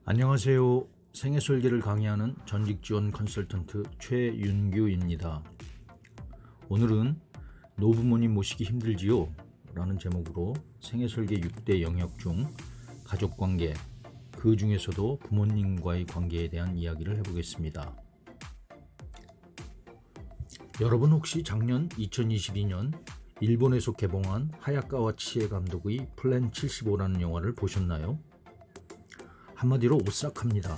안녕하세요. 생애설계를 강의하는 전직지원 컨설턴트 최윤규입니다. 오늘은 노부모님 모시기 힘들지요? 라는 제목으로 생애설계 6대 영역 중 가족관계, 그 중에서도 부모님과의 관계에 대한 이야기를 해보겠습니다. 여러분 혹시 작년 2022년 일본에서 개봉한 하야카와 치에 감독의 플랜 75라는 영화를 보셨나요? 한마디로 오싹합니다.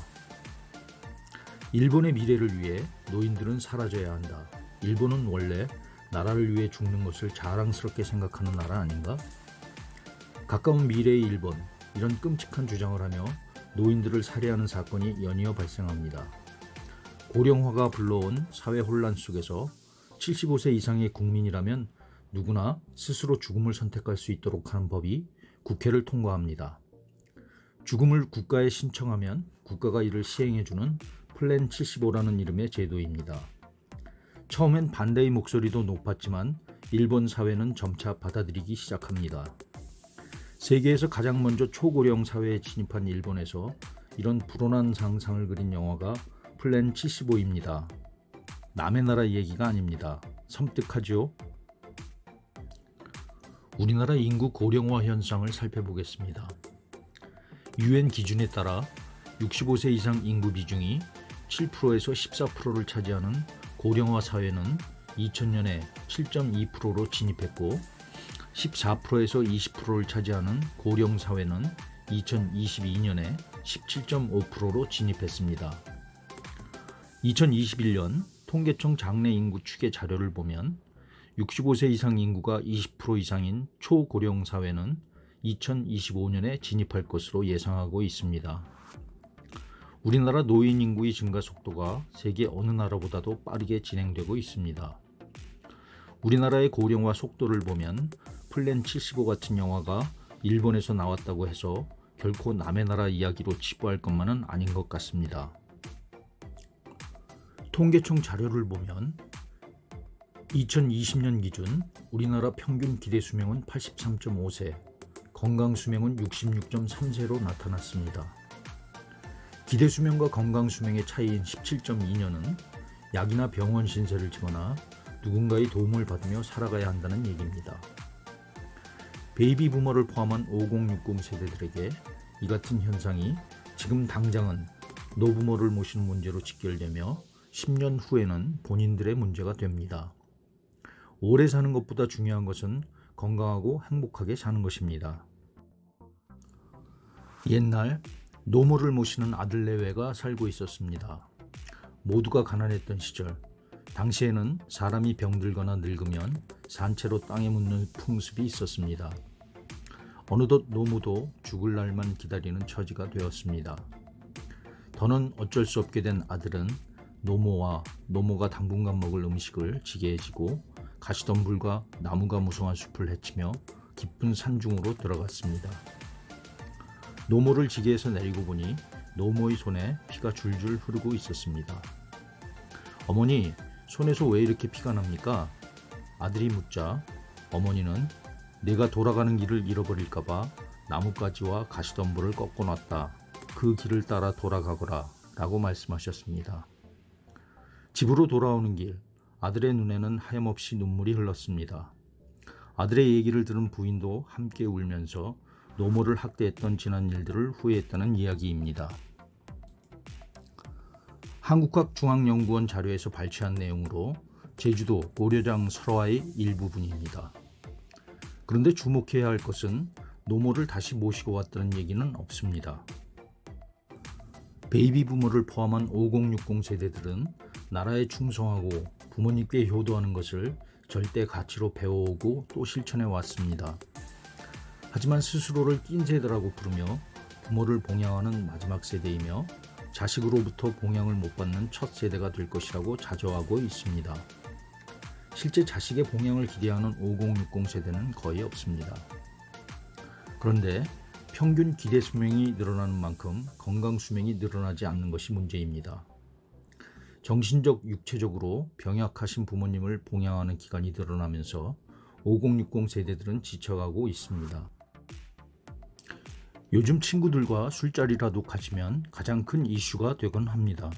일본의 미래를 위해 노인들은 사라져야 한다. 일본은 원래 나라를 위해 죽는 것을 자랑스럽게 생각하는 나라 아닌가? 가까운 미래의 일본, 이런 끔찍한 주장을 하며 노인들을 살해하는 사건이 연이어 발생합니다. 고령화가 불러온 사회 혼란 속에서 75세 이상의 국민이라면 누구나 스스로 죽음을 선택할 수 있도록 하는 법이 국회를 통과합니다. 죽음을 국가에 신청하면 국가가 이를 시행해주는 플랜 75라는 이름의 제도입니다. 처음엔 반대의 목소리도 높았지만 일본 사회는 점차 받아들이기 시작합니다. 세계에서 가장 먼저 초고령 사회에 진입한 일본에서 이런 불온한 상상을 그린 영화가 플랜 75입니다. 남의 나라 얘기가 아닙니다. 섬뜩하죠? 우리나라 인구 고령화 현상을 살펴보겠습니다. UN 기준에 따라 65세 이상 인구 비중이 7%에서 14%를 차지하는 고령화 사회는 2000년에 7.2%로 진입했고 14%에서 20%를 차지하는 고령 사회는 2022년에 17.5%로 진입했습니다. 2021년 통계청 장래 인구 추계 자료를 보면 65세 이상 인구가 20% 이상인 초고령 사회는 2025년에 진입할 것으로 예상하고 있습니다. 우리나라 노인 인구의 증가 속도가 세계 어느 나라보다도 빠르게 진행되고 있습니다. 우리나라의 고령화 속도를 보면 플랜 75 같은 영화가 일본에서 나왔다고 해서 결코 남의 나라 이야기로 치부할 것만은 아닌 것 같습니다. 통계청 자료를 보면 2020년 기준 우리나라 평균 기대 수명은 83.5세, 건강 수명은 66.3세로 나타났습니다. 기대 수명과 건강 수명의 차이인 17.2년은 약이나 병원 신세를 지거나 누군가의 도움을 받으며 살아가야 한다는 얘기입니다. 베이비 부머를 포함한 5060 세대들에게 이 같은 현상이 지금 당장은 노부모를 모시는 문제로 직결되며 10년 후에는 본인들의 문제가 됩니다. 오래 사는 것보다 중요한 것은 건강하고 행복하게 사는 것입니다. 옛날 노모를 모시는 아들 내외가 살고 있었습니다. 모두가 가난했던 시절, 당시에는 사람이 병들거나 늙으면 산채로 땅에 묻는 풍습이 있었습니다. 어느덧 노모도 죽을 날만 기다리는 처지가 되었습니다. 더는 어쩔 수 없게 된 아들은 노모와 노모가 당분간 먹을 음식을 지게 해지고 가시덤불과 나무가 무성한 숲을 헤치며 깊은 산중으로 들어갔습니다. 노모를 지게에서 내리고 보니 노모의 손에 피가 줄줄 흐르고 있었습니다. 어머니, 손에서 왜 이렇게 피가 납니까? 아들이 묻자 어머니는 내가 돌아가는 길을 잃어버릴까봐 나뭇가지와 가시덤불을 꺾어놨다. 그 길을 따라 돌아가거라 라고 말씀하셨습니다. 집으로 돌아오는 길, 아들의 눈에는 하염없이 눈물이 흘렀습니다. 아들의 얘기를 들은 부인도 함께 울면서 노모를 학대했던 지난 일들을 후회했다는 이야기입니다. 한국학중앙연구원 자료에서 발췌한 내용으로 제주도 고려장 설화의 일부분입니다. 그런데 주목해야 할 것은 노모를 다시 모시고 왔다는 얘기는 없습니다. 베이비 부모를 포함한 5060 세대들은 나라에 충성하고 부모님께 효도하는 것을 절대 가치로 배워오고 또 실천해 왔습니다. 하지만 스스로를 낀 세대라고 부르며 부모를 봉양하는 마지막 세대이며 자식으로부터 봉양을 못 받는 첫 세대가 될 것이라고 자조하고 있습니다. 실제 자식의 봉양을 기대하는 5060 세대는 거의 없습니다. 그런데 평균 기대 수명이 늘어나는 만큼 건강 수명이 늘어나지 않는 것이 문제입니다. 정신적, 육체적으로 병약하신 부모님을 봉양하는 기간이 늘어나면서 5060 세대들은 지쳐가고 있습니다. 요즘 친구들과 술자리라도 가지면 가장 큰 이슈가 되곤 합니다.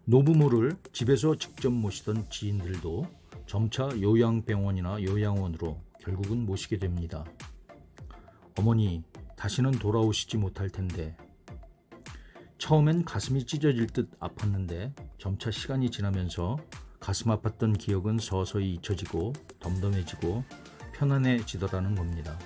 노부모를 집에서 직접 모시던 지인들도 점차 요양병원이나 요양원으로 결국은 모시게 됩니다. 어머니, 다시는 돌아오시지 못할 텐데. 처음엔 가슴이 찢어질 듯 아팠는데 점차 시간이 지나면서 가슴 아팠던 기억은 서서히 잊혀지고 덤덤해지고 편안해지더라는 겁니다.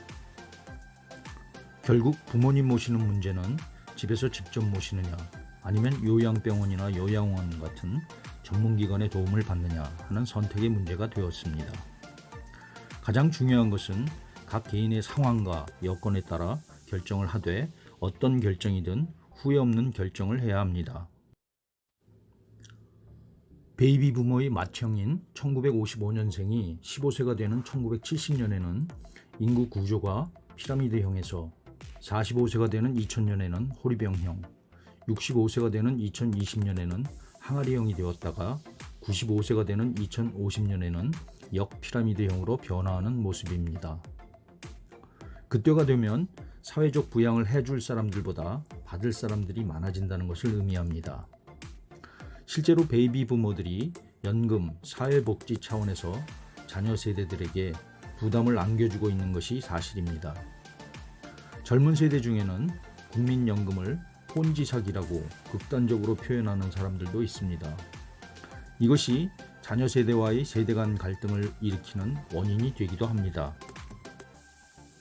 결국 부모님 모시는 문제는 집에서 직접 모시느냐 아니면 요양병원이나 요양원 같은 전문기관의 도움을 받느냐 하는 선택의 문제가 되었습니다. 가장 중요한 것은 각 개인의 상황과 여건에 따라 결정을 하되 어떤 결정이든 후회 없는 결정을 해야 합니다. 베이비 부모의 맏형인 1955년생이 15세가 되는 1970년에는 인구 구조가 피라미드형에서 45세가 되는 2000년에는 호리병형, 65세가 되는 2020년에는 항아리형이 되었다가 95세가 되는 2050년에는 역피라미드형으로 변화하는 모습입니다. 그때가 되면 사회적 부양을 해줄 사람들보다 받을 사람들이 많아진다는 것을 의미합니다. 실제로 베이비 부모들이 연금, 사회복지 차원에서 자녀 세대들에게 부담을 안겨주고 있는 것이 사실입니다. 젊은 세대 중에는 국민연금을 혼지 사기라고 극단적으로 표현하는 사람들도 있습니다. 이것이 자녀 세대와의 세대 간 갈등을 일으키는 원인이 되기도 합니다.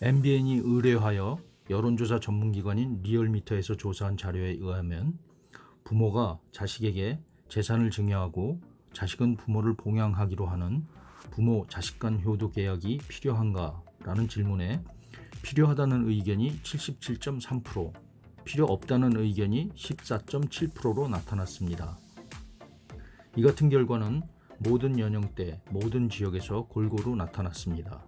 MBN이 의뢰하여 여론조사 전문기관인 리얼미터에서 조사한 자료에 의하면 부모가 자식에게 재산을 증여하고 자식은 부모를 봉양하기로 하는 부모-자식 간 효도 계약이 필요한가? 라는 질문에 필요하다는 의견이 77.3%, 필요 없다는 의견이 14.7%로 나타났습니다. 이 같은 결과는 모든 연령대, 모든 지역에서 골고루 나타났습니다.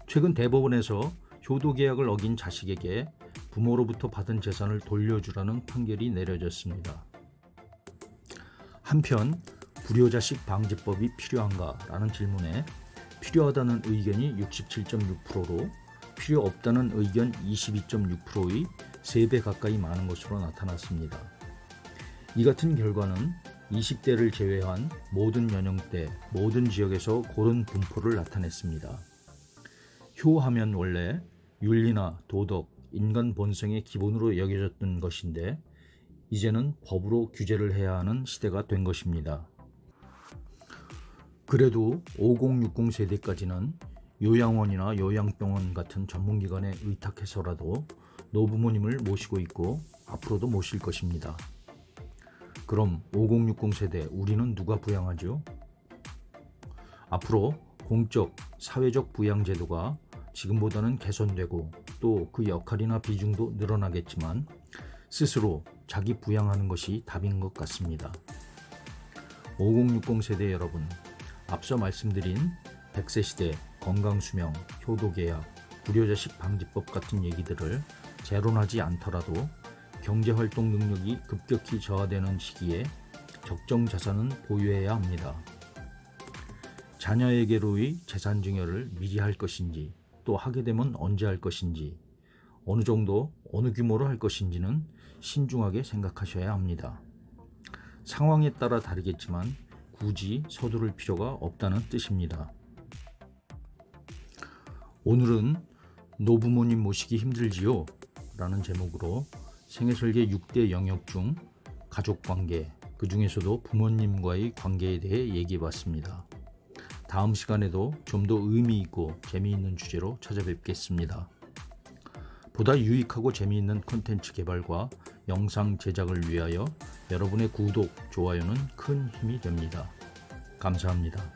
최근 대법원에서 효도계약을 어긴 자식에게 부모로부터 받은 재산을 돌려주라는 판결이 내려졌습니다. 한편 불효자식 방지법이 필요한가? 라는 질문에 필요하다는 의견이 67.6%로 필요 없다는 의견 22.6%의 3배 가까이 많은 것으로 나타났습니다. 이 같은 결과는 20대를 제외한 모든 연령대, 모든 지역에서 고른 분포를 나타냈습니다. 효하면 원래 윤리나 도덕, 인간 본성의 기본으로 여겨졌던 것인데 이제는 법으로 규제를 해야 하는 시대가 된 것입니다. 그래도 5060 세대까지는 요양원이나 요양병원 같은 전문기관에 의탁해서라도 노부모님을 모시고 있고 앞으로도 모실 것입니다. 그럼 5060 세대 우리는 누가 부양하죠? 앞으로 공적, 사회적 부양 제도가 지금보다는 개선되고 또 그 역할이나 비중도 늘어나겠지만 스스로 자기 부양하는 것이 답인 것 같습니다. 5060 세대 여러분, 앞서 말씀드린 100세 시대, 건강수명, 효도계약, 불효자식 방지법 같은 얘기들을 재론하지 않더라도 경제활동 능력이 급격히 저하되는 시기에 적정 자산은 보유해야 합니다. 자녀에게로의 재산 증여를 미리 할 것인지 또 하게 되면 언제 할 것인지 어느 정도 어느 규모로 할 것인지는 신중하게 생각하셔야 합니다. 상황에 따라 다르겠지만 굳이 서두를 필요가 없다는 뜻입니다. 오늘은 노부모님 모시기 힘들지요? 라는 제목으로 생애설계 6대 영역 중 가족관계, 그 중에서도 부모님과의 관계에 대해 얘기해봤습니다. 다음 시간에도 좀 더 의미있고 재미있는 주제로 찾아뵙겠습니다. 보다 유익하고 재미있는 콘텐츠 개발과 영상 제작을 위하여 여러분의 구독, 좋아요는 큰 힘이 됩니다. 감사합니다.